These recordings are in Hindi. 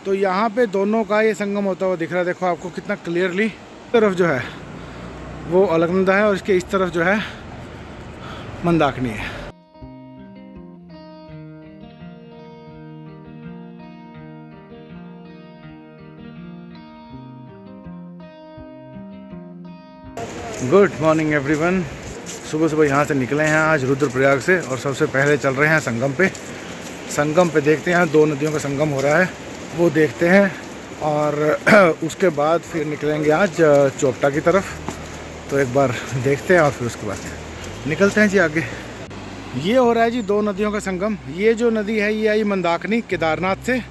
तो यहाँ पे दोनों का ये संगम होता हुआ दिख रहा है। देखो आपको कितना क्लियरली। तरफ जो है वो अलकनंदा है और इसके इस तरफ जो है मंदाकिनी है। Good morning everyone. सुबह सुबह यहाँ से निकले हैं आज रुद्रप्रयाग से और सबसे पहले चल रहे हैं संगम पे। संगम पे देखते हैं, दो नदियों का संगम हो रहा है वो देखते हैं और उसके बाद फिर निकलेंगे आज चोपटा की तरफ। तो एक बार देखते हैं और फिर उसके बाद निकलते हैं जी आगे। ये हो रहा है जी दो नदियों का संगम। ये जो नदी है ये आई मंदाकिनी केदारनाथ से,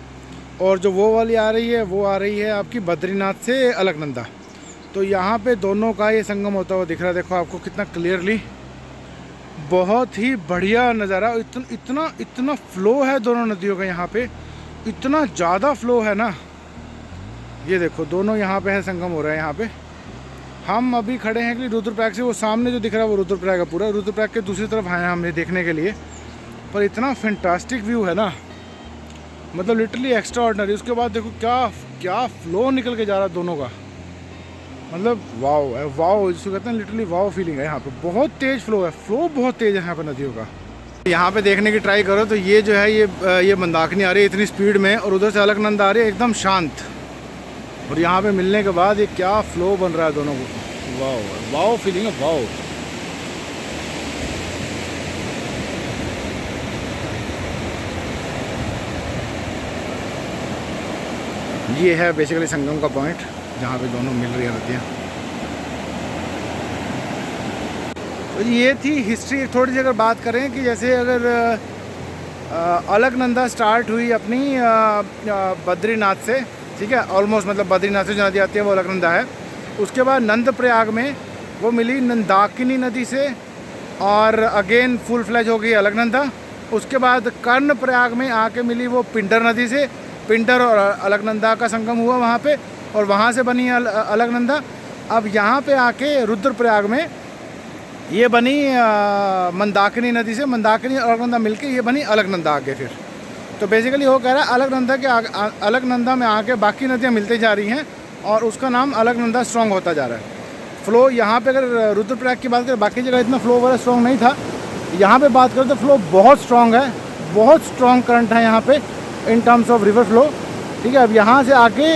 और जो वो वाली आ रही है वो आ रही है आपकी बद्रीनाथ से अलकनंदा। तो यहाँ पे दोनों का ये संगम होता हुआ दिख रहा है। देखो आपको कितना क्लियरली, बहुत ही बढ़िया नज़ारा। इतना फ्लो है दोनों नदियों का यहाँ पे, इतना ज़्यादा फ्लो है ना। ये देखो दोनों यहाँ पे है, संगम हो रहा है यहाँ पे। हम अभी खड़े हैं कि रुद्रप्रयाग से, वो सामने जो दिख रहा है वो रुद्रप्रयाग है पूरा। रुद्रप्रयाग के दूसरी तरफ आए हैं हमने देखने के लिए, पर इतना फैंटास्टिक व्यू है ना, मतलब लिटरली एक्स्ट्रा ऑर्डिनरी। उसके बाद देखो क्या फ्लो निकल के जा रहा है दोनों का, मतलब वाओ है, वाओ जिसको कहते हैं लिटरली वाओ फीलिंग है यहाँ पे। बहुत तेज़ फ्लो है, फ्लो बहुत तेज़ है यहाँ पे नदियों का। यहाँ पे देखने की ट्राई करो तो ये जो है ये मंदाकिनी आ रही है इतनी स्पीड में, और उधर से अलकनंदा आ रही है एकदम शांत। और यहाँ पे मिलने के बाद ये क्या फ्लो बन रहा है दोनों को, वाओ वाओ फीलिंग है, वाओ। ये है बेसिकली संगम का पॉइंट जहाँ पे दोनों मिल रही नदियाँ। तो ये थी हिस्ट्री। थोड़ी सी अगर बात करें कि जैसे अगर अलकनंदा स्टार्ट हुई अपनी बद्रीनाथ से, ठीक है, ऑलमोस्ट मतलब बद्रीनाथ से जो नदी आती है वो अलकनंदा है। उसके बाद नंदप्रयाग में वो मिली नंदाकिनी नदी से, और अगेन फुल फ्लैज हो गई अलकनंदा। उसके बाद कर्णप्रयाग में आके मिली वो पिंडर नदी से, पिंडर और अलकनंदा का संगम हुआ वहाँ पे, और वहाँ से बनी अलकनंदा। अब यहाँ पे आके रुद्रप्रयाग में ये बनी मंदाकिनी नदी से, मंदाकिनी और अलकनंदा मिलके ये बनी अलकनंदा आगे फिर। तो बेसिकली वो कह रहा है अलकनंदा के अलकनंदा में आके बाकी नदियाँ मिलती जा रही हैं और उसका नाम अलकनंदा स्ट्रॉन्ग होता जा रहा है। फ़्लो यहाँ पे अगर रुद्रप्रयाग की बात करें, बाकी जगह इतना फ़्लो वगैरह स्ट्रॉन्ग नहीं था, यहाँ पे बात करें तो फ़्लो बहुत स्ट्रॉन्ग है, बहुत स्ट्रॉन्ग करंट है यहाँ पे in terms of river flow. ठीक है, अब यहाँ से आके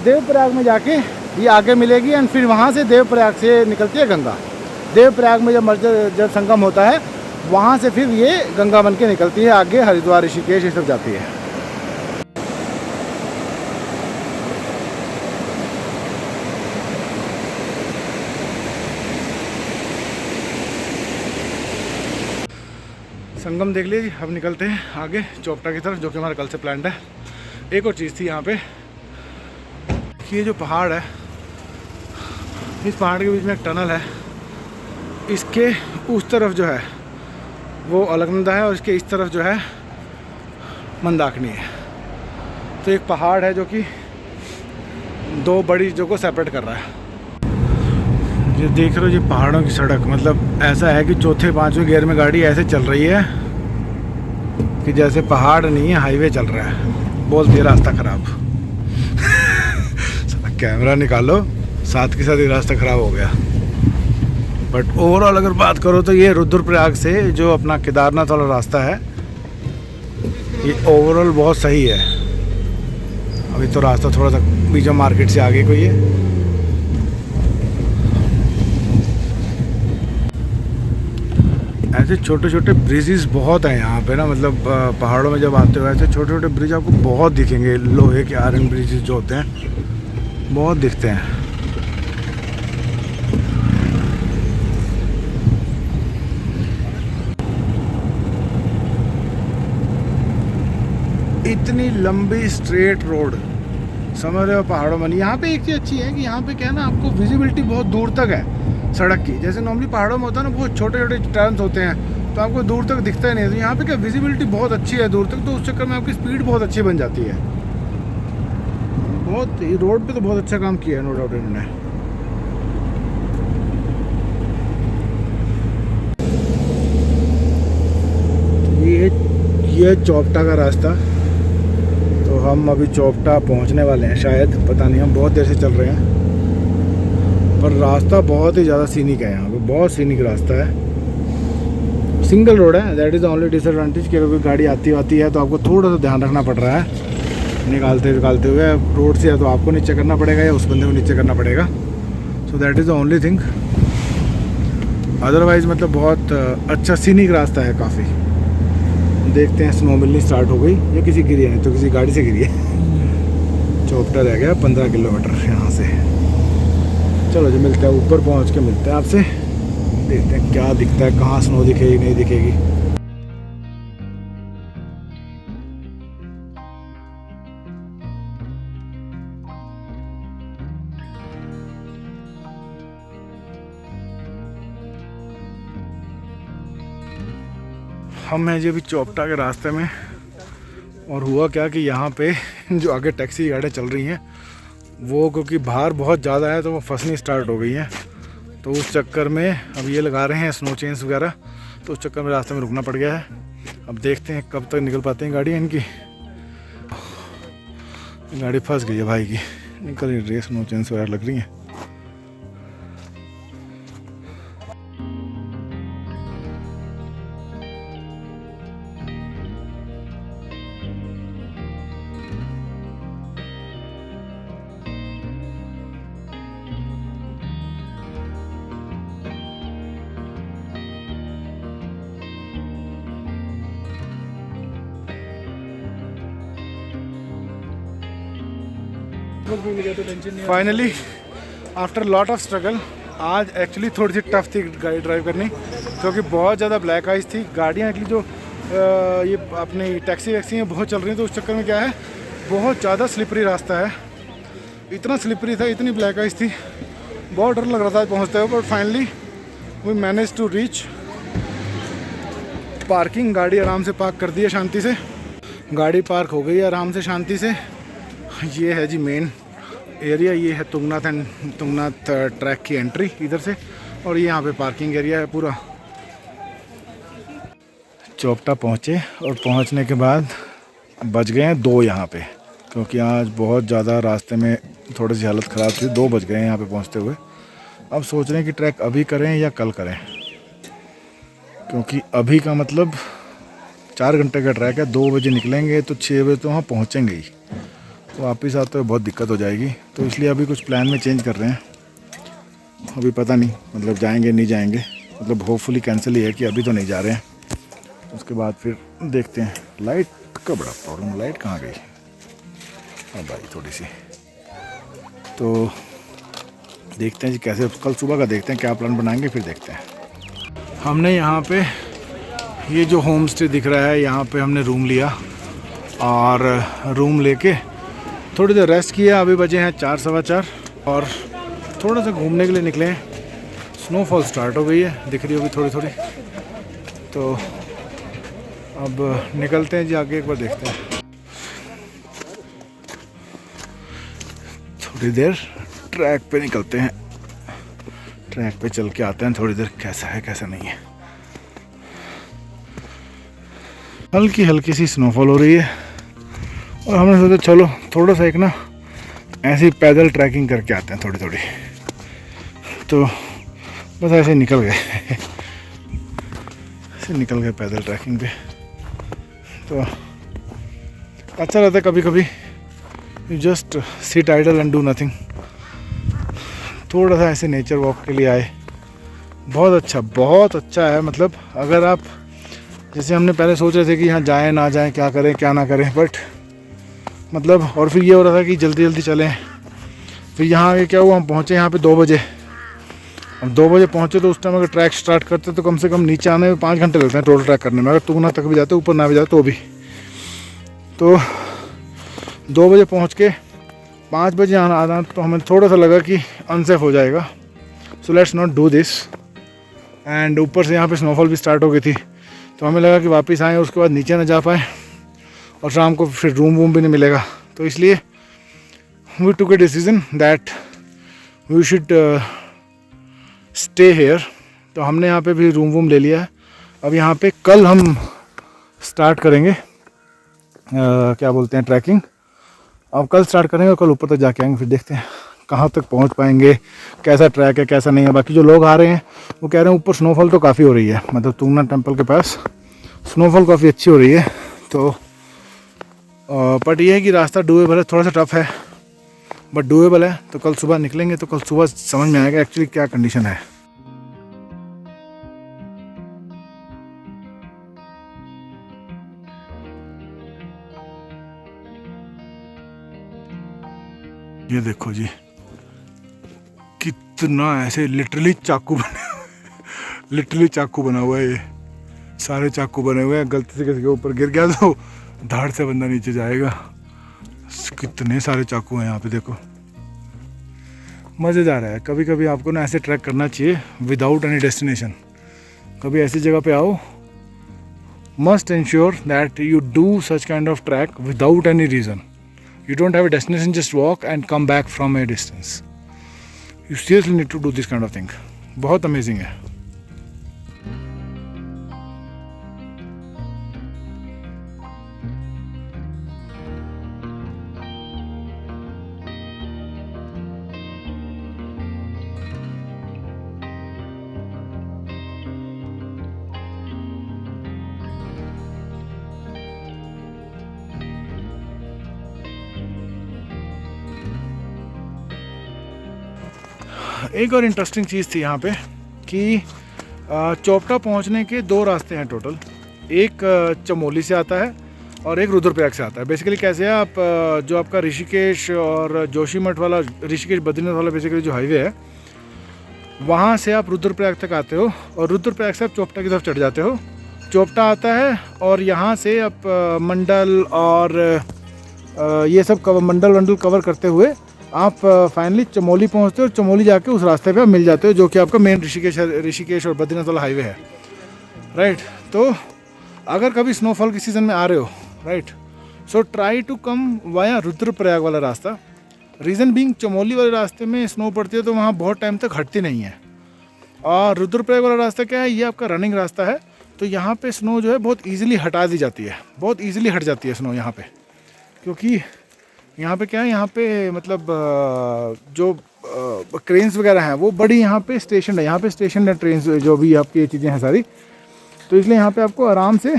देवप्रयाग में जाके ये आगे मिलेगी, एंड फिर वहाँ से देवप्रयाग से निकलती है गंगा। देवप्रयाग में जब संगम होता है वहाँ से फिर ये गंगा बन के निकलती है आगे, हरिद्वार ऋषिकेश ये सब जाती है। संगम देख लीजिए। अब निकलते हैं आगे चोपटा की तरफ, जो कि हमारा कल से प्लान है। एक और चीज़ थी यहाँ पे कि ये जो पहाड़ है, इस पहाड़ के बीच में एक टनल है, इसके उस तरफ जो है वो अलकनंदा है और इसके इस तरफ जो है मंदाकिनी है। तो एक पहाड़ है जो कि दो बड़ी चीज़ों को सेपरेट कर रहा है। ये देख रहे हो जी पहाड़ों की सड़क, मतलब ऐसा है कि चौथे पांचवें गियर में गाड़ी ऐसे चल रही है कि जैसे पहाड़ नहीं है, हाईवे चल रहा है। बोलती है रास्ता खराब। कैमरा निकालो, साथ के साथ ही रास्ता खराब हो गया। बट ओवरऑल अगर बात करो तो ये रुद्रप्रयाग से जो अपना केदारनाथ वाला रास्ता है, ये ओवरऑल बहुत सही है। अभी तो रास्ता थोड़ा सा बीच मार्केट से आगे को ये ऐसे छोटे छोटे ब्रिजेस बहुत हैं यहाँ पे ना, मतलब पहाड़ों में जब आते हो ऐसे छोटे छोटे ब्रिज आपको बहुत दिखेंगे। लोहे के आयरन ब्रिजेस जो होते हैं बहुत दिखते हैं। इतनी लंबी स्ट्रेट रोड, समझ रहे हो, पहाड़ों में। यहाँ पे एक चीज़ अच्छी है कि यहाँ पे क्या है ना, आपको विजिबिलिटी बहुत दूर तक है सड़क की। जैसे नॉर्मली पहाड़ों में होता है ना, बहुत छोटे छोटे टर्न्स होते हैं तो आपको दूर तक दिखता ही नहीं। तो यहाँ पे क्या विजिबिलिटी बहुत अच्छी है दूर तक, तो उस चक्कर में आपकी स्पीड बहुत अच्छी बन जाती है। बहुत रोड पे तो बहुत अच्छा काम किया है, नो डाउट इन्होंने। ये चोपटा का रास्ता। तो तो हम अभी चोपटा पहुंचने वाले हैं शायद, पता नहीं, हम बहुत देर से चल रहे हैं। पर रास्ता बहुत ही ज़्यादा सीनिक है, यहाँ पे बहुत सीनिक रास्ता है। सिंगल रोड है, that is the only disadvantage कि अगर कोई गाड़ी आती है तो आपको थोड़ा सा ध्यान रखना पड़ रहा है निकालते हुए रोड से, या तो आपको नीचे करना पड़ेगा या उस बंदे को नीचे करना पड़ेगा। So that is the only thing. Otherwise मतलब बहुत अच्छा सीनिक रास्ता है काफ़ी। देखते हैं स्नो मिलनी स्टार्ट हो गई या किसी गिरी है, तो किसी गाड़ी से गिरी है। चोपटा रह गया 15 किलोमीटर यहाँ से। चलो जो मिलता है, ऊपर पहुँच के मिलते हैं आपसे, देखते हैं क्या दिखता है, कहाँ स्नो दिखेगी नहीं दिखेगी। हम हैं जी अभी चोपटा के रास्ते में, और हुआ क्या कि यहाँ पे जो आगे टैक्सी गाड़ियाँ चल रही हैं वो क्योंकि बाहर बहुत ज़्यादा है तो वो फंसनी स्टार्ट हो गई हैं। तो उस चक्कर में अब ये लगा रहे हैं स्नो चेन्स वगैरह, तो उस चक्कर में रास्ते में रुकना पड़ गया है। अब देखते हैं कब तक निकल पाते हैं गाड़ियाँ इनकी। गाड़ी फंस गई है भाई की, निकल रही है, स्नो चेन्स वगैरह लग रही हैं। Finally after lot of struggle, आज एक्चुअली थोड़ी सी टफ थी गाड़ी ड्राइव करनी, क्योंकि बहुत ज़्यादा ब्लैक आइस थी। गाड़ियाँ एक्चुअली जो ये अपनी टैक्सी वैक्सी हैं बहुत चल रही हैं, तो उस चक्कर में क्या है, बहुत ज़्यादा स्लिपरी रास्ता है। इतना स्लिपरी था, इतनी ब्लैक आइस थी, बहुत डर लग रहा था पहुँचते हुए। But finally we manage to reach parking. गाड़ी आराम से पार्क कर दी है शांति से, गाड़ी पार्क हो गई है आराम से शांति से। ये है जी मेन एरिया, ये है तुंगनाथ ट्रैक की एंट्री इधर से, और ये यहाँ पे पार्किंग एरिया है पूरा। चोपटा पहुँचे, और पहुँचने के बाद बज गए हैं 2 यहाँ पे, क्योंकि आज बहुत ज़्यादा रास्ते में थोड़ी सी हालत ख़राब थी। 2 बज गए हैं यहाँ पे पहुँचते हुए। अब सोच रहे हैं कि ट्रैक अभी करें या कल करें, क्योंकि अभी का मतलब 4 घंटे का ट्रैक है। 2 बजे निकलेंगे तो 6 बजे तो वहाँ पहुँचेंगे ही, तो वापस आते हुए बहुत दिक्कत हो जाएगी। तो इसलिए अभी कुछ प्लान में चेंज कर रहे हैं। अभी पता नहीं मतलब जाएंगे नहीं जाएंगे, मतलब होपफुली कैंसिल ही है कि अभी तो नहीं जा रहे हैं। उसके बाद फिर देखते हैं। लाइट का बड़ा प्रॉब्लम, लाइट कहाँ गई? हाँ भाई थोड़ी सी, तो देखते हैं जी कैसे, कल सुबह का देखते हैं क्या प्लान बनाएंगे, फिर देखते हैं। हमने यहाँ पे ये जो होम स्टे दिख रहा है, यहाँ पे हमने रूम लिया, और रूम लेके थोड़ी देर रेस्ट किया। अभी बजे हैं 4 सवा 4, और थोड़ा सा घूमने के लिए निकले हैं। स्नोफॉल स्टार्ट हो गई है, दिख रही होगी थोड़ी थोड़ी। तो अब निकलते हैं जी आगे, एक बार देखते हैं। थोड़ी देर ट्रैक पे निकलते हैं, ट्रैक पे चल के आते हैं थोड़ी देर, कैसा है कैसा नहीं है। हल्की हल्की सी स्नोफॉल हो रही है, और हमने सोचा चलो थोड़ा सा एक ना ऐसी पैदल ट्रैकिंग करके आते हैं थोड़ी थोड़ी। तो बस ऐसे निकल गए ऐसे निकल गए पैदल ट्रैकिंग पे। तो अच्छा रहता है कभी कभी, you just sit idle and do nothing. थोड़ा सा ऐसे नेचर वॉक के लिए आए, बहुत अच्छा है। मतलब अगर आप, जैसे हमने पहले सोच रहे थे कि यहाँ जाएं ना जाएं, क्या करें क्या ना करें, बट मतलब, और फिर ये हो रहा था कि जल्दी जल्दी चलें। फिर यहाँ आगे क्या हुआ, हम पहुँचे यहाँ पे 2 बजे। अब 2 बजे पहुँचे तो उस टाइम अगर ट्रैक स्टार्ट करते तो कम से कम नीचे आने में 5 घंटे लगते हैं टोटल ट्रैक करने में। अगर तुंगनाथ तक भी जाते, ऊपर ना भी जाते तो भी। तो 2 बजे पहुँच के 5 बजे आना तो हमें थोड़ा सा लगा कि अनसेफ हो जाएगा। So let's not do this. And ऊपर से यहाँ पे स्नोफॉल भी स्टार्ट हो गई थी, तो हमें लगा कि वापस आएँ, उसके बाद नीचे ना जा पाए, और शाम को फिर रूम वूम भी नहीं मिलेगा। तो इसलिए we took a decision that we should stay here. तो हमने यहाँ पे भी रूम वूम ले लिया है। अब यहाँ पे कल हम स्टार्ट करेंगे क्या बोलते हैं ट्रैकिंग, अब कल स्टार्ट करेंगे और कल ऊपर तक जाके आएंगे, फिर देखते हैं कहाँ तक पहुँच पाएंगे, कैसा ट्रैक है कैसा नहीं है। बाकी जो लोग आ रहे हैं वो कह रहे हैं ऊपर स्नोफॉल तो काफ़ी हो रही है, मतलब तुंगनाथ टेम्पल के पास स्नोफॉल काफ़ी अच्छी हो रही है। तो बट ये है कि रास्ता डूएबल है, थोड़ा सा टफ है बट डूएबल है। तो कल सुबह निकलेंगे तो कल सुबह समझ में आएगा एक्चुअली क्या कंडीशन है। ये देखो जी कितना ऐसे लिटरली चाकू बने लिटरली चाकू बना हुआ है, ये सारे चाकू बने हुए हैं। गलती से किसी के ऊपर गिर गया तो धाड़ से बंदा नीचे जाएगा। कितने सारे चाकू हैं यहाँ पे देखो, मज़ेदार है। कभी कभी आपको ना ऐसे ट्रैक करना चाहिए विदाउट एनी डेस्टिनेशन। कभी ऐसी जगह पे आओ, must ensure that you do such kind of track without any reason. You don't have a destination, just walk and come back from a distance. You seriously need to do this kind of thing. बहुत अमेजिंग है। एक और इंटरेस्टिंग चीज़ थी यहाँ पे कि चोपटा पहुँचने के दो रास्ते हैं टोटल। एक चमोली से आता है और एक रुद्रप्रयाग से आता है। बेसिकली कैसे है, आप जो आपका ऋषिकेश और जोशीमठ वाला, ऋषिकेश बद्रीनाथ वाला बेसिकली जो हाईवे है, वहाँ से आप रुद्रप्रयाग तक आते हो और रुद्रप्रयाग से आप चोपटा की तरफ चढ़ जाते हो। चोपटा आता है और यहाँ से आप मंडल और ये सब मंडल वंडल कवर करते हुए आप फाइनली चमोली पहुंचते हो और चमोली जाके उस रास्ते पे आप मिल जाते हो जो कि आपका मेन ऋषिकेश और बद्रीनाथ वाला हाईवे है, राइट। तो अगर कभी स्नोफॉल के सीज़न में आ रहे हो, right, so try to come via Rudraprayag वाला रास्ता। रीज़न बीइंग चमोली वाले रास्ते में स्नो पड़ती है तो वहाँ बहुत टाइम तक हटती नहीं है, और रुद्रप्रयाग वाला रास्ता क्या है, ये आपका रनिंग रास्ता है। तो यहाँ पे स्नो जो है बहुत ईजिली हटा दी जाती है, बहुत ईजिली हट जाती है स्नो यहाँ पे, क्योंकि यहाँ पे क्या है, यहाँ पे मतलब जो क्रेन्स वगैरह हैं वो बड़ी यहाँ पे स्टेशन है, यहाँ पे स्टेशन है ट्रेन जो भी आपकी ये चीज़ें हैं सारी। तो इसलिए यहाँ पे आपको आराम से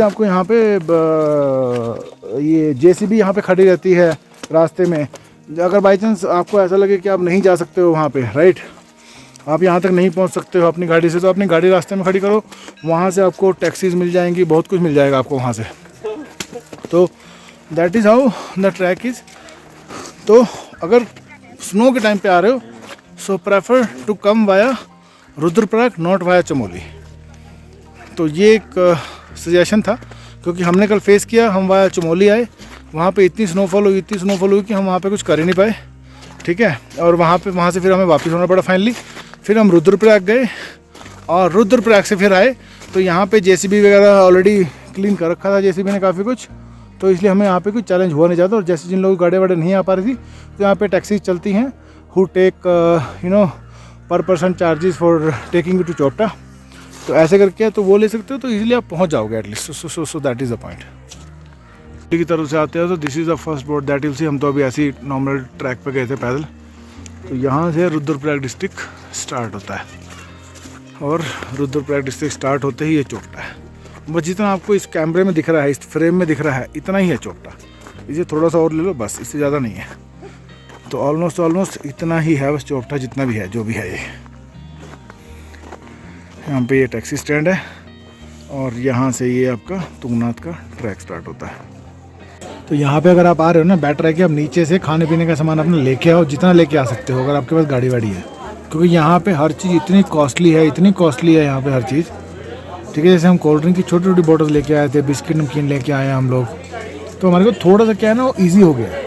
आपको यहाँ पे ये जेसीबी यहाँ पे खड़ी रहती है रास्ते में। अगर बाई चांस आपको ऐसा लगे कि आप नहीं जा सकते हो वहाँ पे, राइट, आप यहाँ तक नहीं पहुँच सकते हो अपनी गाड़ी से, तो अपनी गाड़ी रास्ते में खड़ी करो, वहाँ से आपको टैक्सीज मिल जाएंगी, बहुत कुछ मिल जाएगा आपको वहाँ से। तो that is how the track is. तो अगर स्नो के टाइम पे आ रहे हो, so prefer to come via Rudraprayag, not via Chamoli. तो ये एक सजेशन था, क्योंकि हमने कल फेस किया, हम वाया चमोली आए, वहाँ पे इतनी स्नोफॉल हुई कि हम वहाँ पे कुछ कर ही नहीं पाए, ठीक है। और वहाँ से फिर हमें वापस होना पड़ा फाइनली। फिर हम रुद्रप्रयाग गए और रुद्रप्रयाग से फिर आए, तो यहाँ पे जेसीबी वगैरह ऑलरेडी क्लीन कर रखा था जेसीबी ने काफ़ी कुछ, तो इसलिए हमें यहाँ पे कोई चैलेंज हुआ नहीं जाता। और जैसे जिन लोगों की गाड़ी वाड़ी नहीं आ पा रही थी, तो यहाँ पे टैक्सीज चलती हैं who take per person charges for taking you to Chopta. तो ऐसे करके तो वो ले सकते हो, तो इजीली आप पहुँच जाओगे at least. So that is the point. की तरफ से आते हो तो this is the first board that will see. हम तो अभी ऐसे ही नॉर्मल ट्रैक पे गए थे पैदल। तो यहाँ से रुद्रप्रयाग डिस्ट्रिक्ट स्टार्ट होता है और रुद्रप्रयाग डिस्ट्रिक्ट स्टार्ट होते ही ये चोपटा है। बस जितना आपको इस कैमरे में दिख रहा है, इस फ्रेम में दिख रहा है, इतना ही है चोपटा। इसे थोड़ा सा और ले लो बस, इससे ज़्यादा नहीं है। तो ऑलमोस्ट इतना ही है बस चोपटा, जितना भी है जो भी है। ये यहाँ पे ये टैक्सी स्टैंड है और यहाँ से ये आपका तुंगनाथ का ट्रैक स्टार्ट होता है। तो यहाँ पे अगर आप आ रहे हो ना, बेटर है कि आप नीचे से खाने पीने का सामान अपना लेके आओ, जितना लेके आ सकते हो अगर आपके पास गाड़ी वाड़ी है, क्योंकि यहाँ पे हर चीज़ इतनी कॉस्टली है यहाँ पे हर चीज़, ठीक है। जैसे हम कोल्ड ड्रिंक की छोटी छोटी बोतल लेके आए थे, बिस्किट नमकीन लेके आए हम लोग, तो हमारे को थोड़ा सा क्या है ना, वो ईजी हो गया।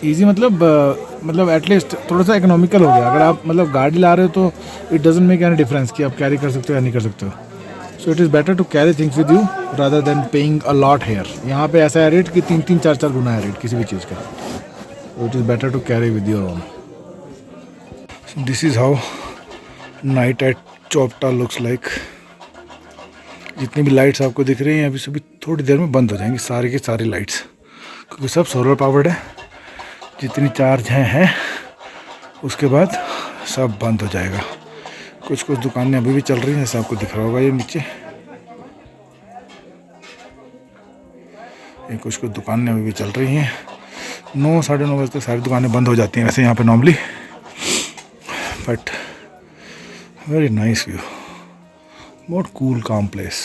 ईजी मतलब एटलीस्ट थोड़ा सा इकोनॉमिकल हो गया। अगर आप मतलब गाड़ी ला रहे हो तो it doesn't make any difference कि आप कैरी कर सकते हो या नहीं कर सकते हो। So it is better to carry things with you rather than paying a lot here. यहाँ पे ऐसा है रेट कि 3-4 गुना है रेट किसी भी चीज़ का। So it is better to carry with your own. This is how night at Chopta looks like. जितनी भी लाइट्स आपको दिख रही हैं अभी सभी थोड़ी देर में बंद हो जाएंगी, सारी की सारी लाइट्स। क्योंकि सब सोलर पावर्ड है। जितनी चार्ज हैं उसके बाद सब बंद हो जाएगा। कुछ कुछ दुकानें अभी भी चल रही हैं, जैसे आपको दिख रहा होगा ये नीचे, ये कुछ कुछ दुकानें अभी भी चल रही हैं। 9 साढ़े 9 बजे तक सारी दुकानें बंद हो जाती हैं वैसे यहाँ पे normally, but very nice view, बहुत कूल काम प्लेस।